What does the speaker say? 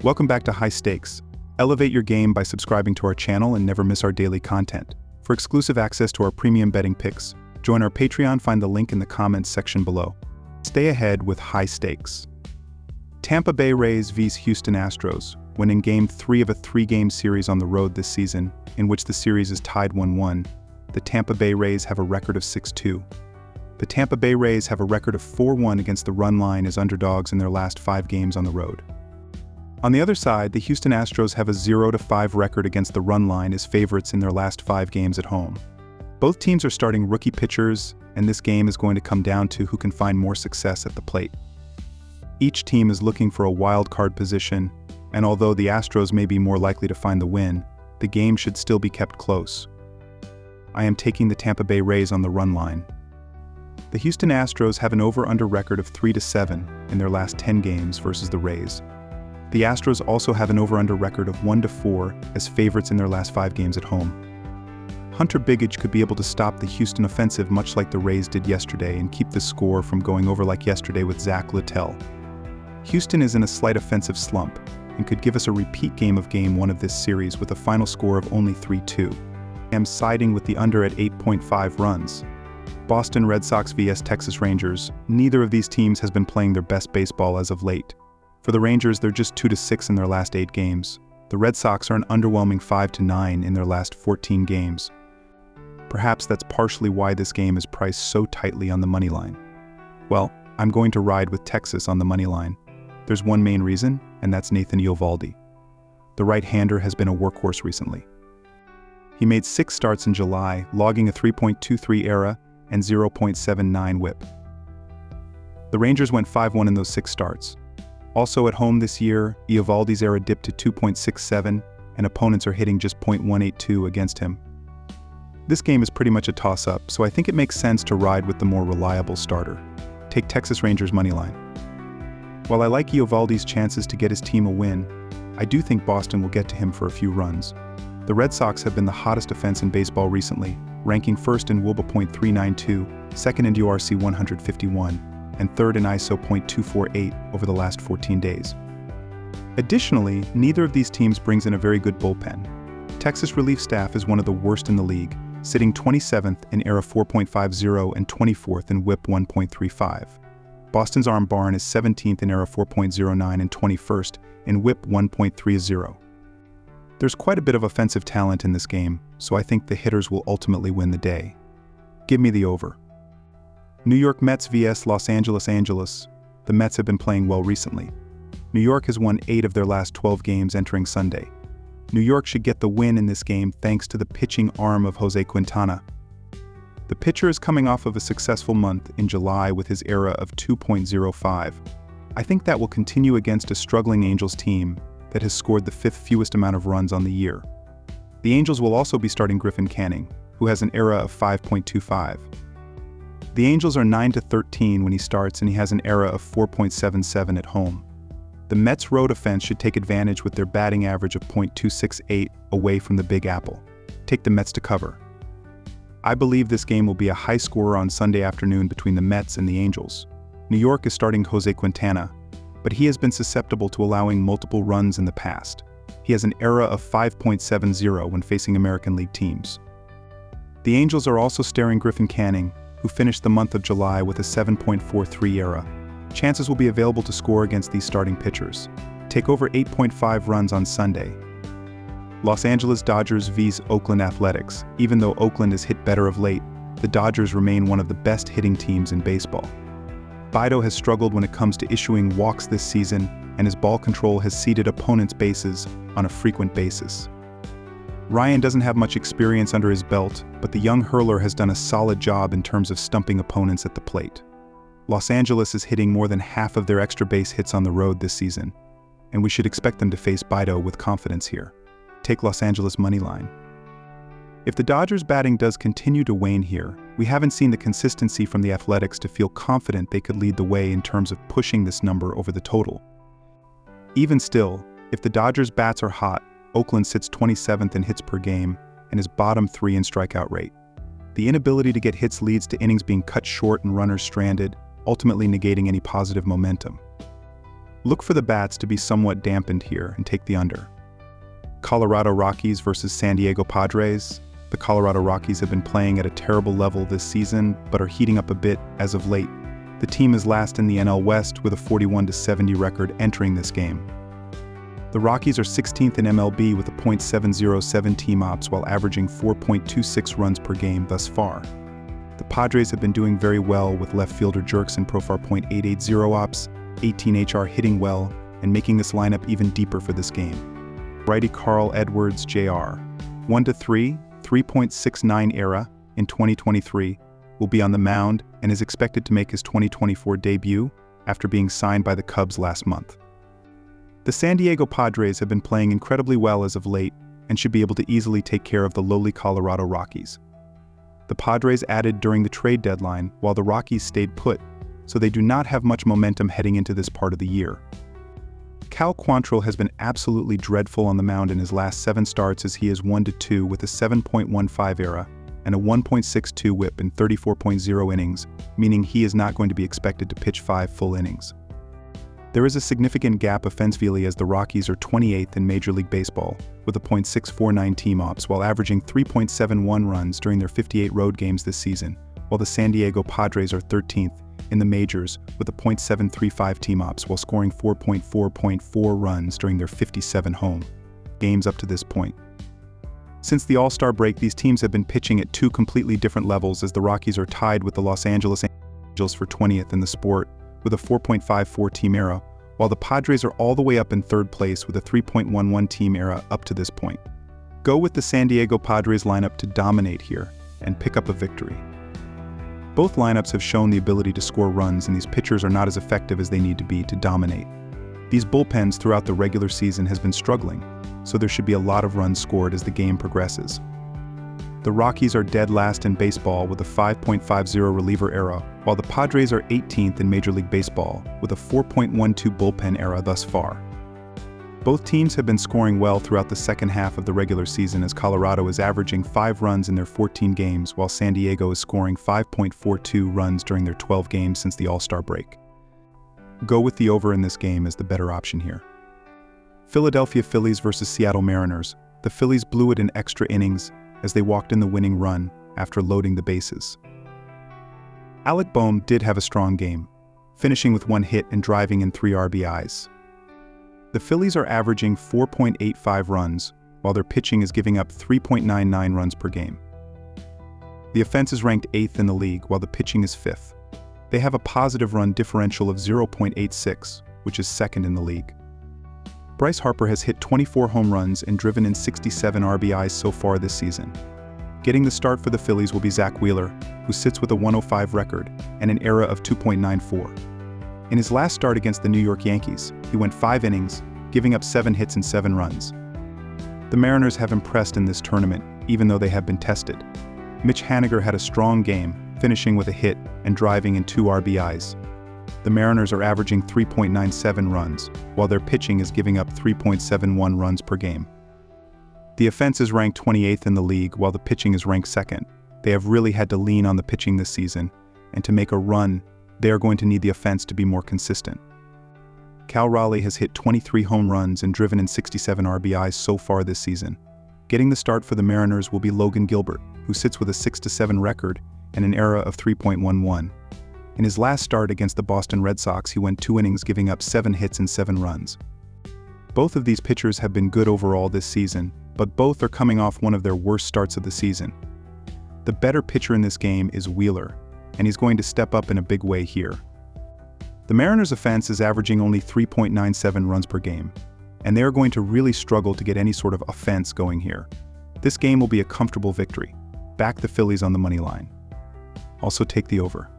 Welcome back to High Stakes. Elevate your game by subscribing to our channel and never miss our daily content. For exclusive access to our premium betting picks, join our Patreon, find the link in the comments section below. Stay ahead with High Stakes. Tampa Bay Rays vs Houston Astros, when in Game 3 of a 3-game series on the road this season, in which the series is tied 1-1, the Tampa Bay Rays have a record of 6-2. The Tampa Bay Rays have a record of 4-1 against the run line as underdogs in their last 5 games on the road. On the other side, the Houston Astros have a 0-5 record against the run line as favorites in their last 5 games at home. Both teams are starting rookie pitchers, and this game is going to come down to who can find more success at the plate. Each team is looking for a wild card position, and although the Astros may be more likely to find the win, the game should still be kept close. I am taking the Tampa Bay Rays on the run line. The Houston Astros have an over-under record of 3-7 in their last 10 games versus the Rays. The Astros also have an over-under record of 1-4 as favorites in their last 5 games at home. Hunter Bigage could be able to stop the Houston offensive much like the Rays did yesterday and keep the score from going over like yesterday with Zach Littell. Houston is in a slight offensive slump and could give us a repeat game of Game 1 of this series with a final score of only 3-2. I am siding with the under at 8.5 runs. Boston Red Sox vs Texas Rangers, neither of these teams has been playing their best baseball as of late. For the Rangers, they're just 2-6 in their last 8 games. The Red Sox are an underwhelming 5-9 in their last 14 games. Perhaps that's partially why this game is priced so tightly on the money line. Well, I'm going to ride with Texas on the money line. There's one main reason, and that's Nathan Eovaldi. The right-hander has been a workhorse recently. He made 6 starts in July, logging a 3.23 ERA and 0.79 WHIP. The Rangers went 5-1 in those 6 starts. Also at home this year, Eovaldi's ERA dipped to 2.67, and opponents are hitting just .182 against him. This game is pretty much a toss-up, so I think it makes sense to ride with the more reliable starter. Take Texas Rangers moneyline. While I like Eovaldi's chances to get his team a win, I do think Boston will get to him for a few runs. The Red Sox have been the hottest offense in baseball recently, ranking first in WOBA .392, second in WRC 151, and third in ISO .248 over the last 14 days. Additionally, neither of these teams brings in a very good bullpen. Texas relief staff is one of the worst in the league, sitting 27th in ERA 4.50 and 24th in WHIP 1.35. Boston's arm barn is 17th in ERA 4.09 and 21st in WHIP 1.30. There's quite a bit of offensive talent in this game, so I think the hitters will ultimately win the day. Give me the over. New York Mets vs Los Angeles Angels. The Mets have been playing well recently. New York has won 8 of their last 12 games entering Sunday. New York should get the win in this game thanks to the pitching arm of Jose Quintana. The pitcher is coming off of a successful month in July with his ERA of 2.05. I think that will continue against a struggling Angels team that has scored the 5th fewest amount of runs on the year. The Angels will also be starting Griffin Canning, who has an ERA of 5.25. The Angels are 9-13 when he starts, and he has an ERA of 4.77 at home. The Mets' road offense should take advantage with their batting average of .268 away from the Big Apple. Take the Mets to cover. I believe this game will be a high scorer on Sunday afternoon between the Mets and the Angels. New York is starting Jose Quintana, but he has been susceptible to allowing multiple runs in the past. He has an ERA of 5.70 when facing American League teams. The Angels are also staring Griffin Canning, who finished the month of July with a 7.43 ERA. Chances will be available to score against these starting pitchers. Take over 8.5 runs on Sunday. Los Angeles Dodgers vs Oakland Athletics. Even though Oakland has hit better of late, the Dodgers remain one of the best hitting teams in baseball. Bido has struggled when it comes to issuing walks this season, and his ball control has seeded opponents' bases on a frequent basis. Ryan doesn't have much experience under his belt, but the young hurler has done a solid job in terms of stumping opponents at the plate. Los Angeles is hitting more than half of their extra base hits on the road this season, and we should expect them to face Bido with confidence here. Take Los Angeles moneyline. If the Dodgers' batting does continue to wane here, we haven't seen the consistency from the Athletics to feel confident they could lead the way in terms of pushing this number over the total. Even still, if the Dodgers' bats are hot, Oakland sits 27th in hits per game and is bottom 3 in strikeout rate. The inability to get hits leads to innings being cut short and runners stranded, ultimately negating any positive momentum. Look for the bats to be somewhat dampened here and take the under. Colorado Rockies versus San Diego Padres. The Colorado Rockies have been playing at a terrible level this season, but are heating up a bit as of late. The team is last in the NL West with a 41-70 record entering this game. The Rockies are 16th in MLB with a .707 team ops while averaging 4.26 runs per game thus far. The Padres have been doing very well with left fielder Jerkson Profar .880 ops, 18 HR hitting well, and making this lineup even deeper for this game. Righty Carl Edwards Jr., 1-3, 3.69 ERA in 2023, will be on the mound and is expected to make his 2024 debut after being signed by the Cubs last month. The San Diego Padres have been playing incredibly well as of late and should be able to easily take care of the lowly Colorado Rockies. The Padres added during the trade deadline while the Rockies stayed put, so they do not have much momentum heading into this part of the year. Cal Quantrill has been absolutely dreadful on the mound in his last 7 starts as he is 1-2 with a 7.15 ERA and a 1.62 WHIP in 34.0 innings, meaning he is not going to be expected to pitch 5 full innings. There is a significant gap offensively as the Rockies are 28th in Major League Baseball with a .649 team ops while averaging 3.71 runs during their 58 road games this season, while the San Diego Padres are 13th in the majors with a .735 team ops while scoring 4.4 runs during their 57 home games up to this point. Since the All-Star break, these teams have been pitching at 2 completely different levels as the Rockies are tied with the Los Angeles Angels for 20th in the sport with a 4.54 team ERA, while the Padres are all the way up in 3rd place with a 3.11 team ERA up to this point. Go with the San Diego Padres lineup to dominate here and pick up a victory. Both lineups have shown the ability to score runs, and these pitchers are not as effective as they need to be to dominate. These bullpens throughout the regular season has been struggling, so there should be a lot of runs scored as the game progresses. The Rockies are dead last in baseball with a 5.50 reliever ERA, while the Padres are 18th in Major League Baseball with a 4.12 bullpen ERA thus far. Both teams have been scoring well throughout the second half of the regular season as Colorado is averaging 5 runs in their 14 games while San Diego is scoring 5.42 runs during their 12 games since the All-Star break. Go with the over in this game as the better option here. Philadelphia Phillies versus Seattle Mariners. The Phillies blew it in extra innings as they walked in the winning run after loading the bases. Alec Bohm did have a strong game, finishing with 1 hit and driving in 3 RBIs. The Phillies are averaging 4.85 runs, while their pitching is giving up 3.99 runs per game. The offense is ranked 8th in the league, while the pitching is 5th. They have a positive run differential of 0.86, which is 2nd in the league. Bryce Harper has hit 24 home runs and driven in 67 RBIs so far this season. Getting the start for the Phillies will be Zach Wheeler, who sits with a 105 record and an ERA of 2.94. In his last start against the New York Yankees, he went 5 innings, giving up 7 hits and 7 runs. The Mariners have impressed in this tournament, even though they have been tested. Mitch Haniger had a strong game, finishing with a hit and driving in 2 RBIs. The Mariners are averaging 3.97 runs, while their pitching is giving up 3.71 runs per game. The offense is ranked 28th in the league, while the pitching is ranked 2nd. They have really had to lean on the pitching this season, and to make a run, they are going to need the offense to be more consistent. Cal Raleigh has hit 23 home runs and driven in 67 RBIs so far this season. Getting the start for the Mariners will be Logan Gilbert, who sits with a 6-7 record and an ERA of 3.11. In his last start against the Boston Red Sox, he went 2 innings giving up 7 hits and 7 runs. Both of these pitchers have been good overall this season, but both are coming off one of their worst starts of the season. The better pitcher in this game is Wheeler, and he's going to step up in a big way here. The Mariners' offense is averaging only 3.97 runs per game, and they are going to really struggle to get any sort of offense going here. This game will be a comfortable victory. Back the Phillies on the money line. Also take the over.